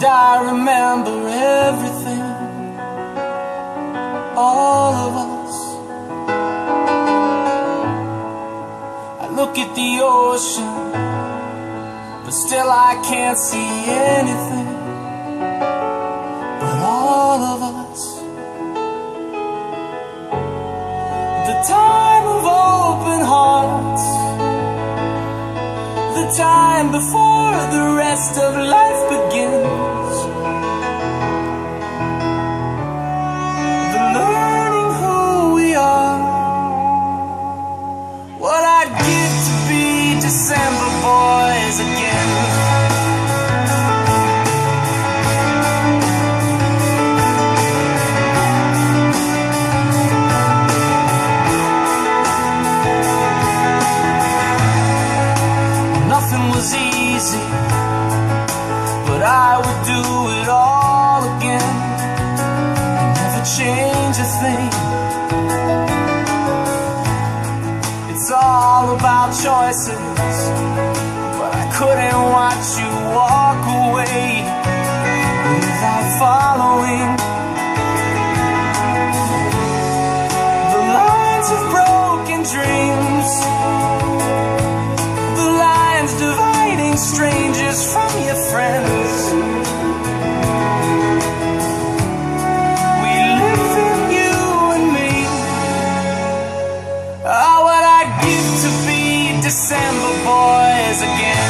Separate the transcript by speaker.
Speaker 1: And I remember everything, all of us. I look at the ocean, but still I can't see anything but all of us. The time of open hearts, the time before the rest of life begins, the learning who we are. What I'd give to be December boys again. Nothing was easy, but I would do it all again, never change a thing. It's all about choices, but I couldn't watch you walk away without following the lines of broken dreams, the lines dividing strangers from your friends. We live in you and me. Oh, what I'd give to be December boys again.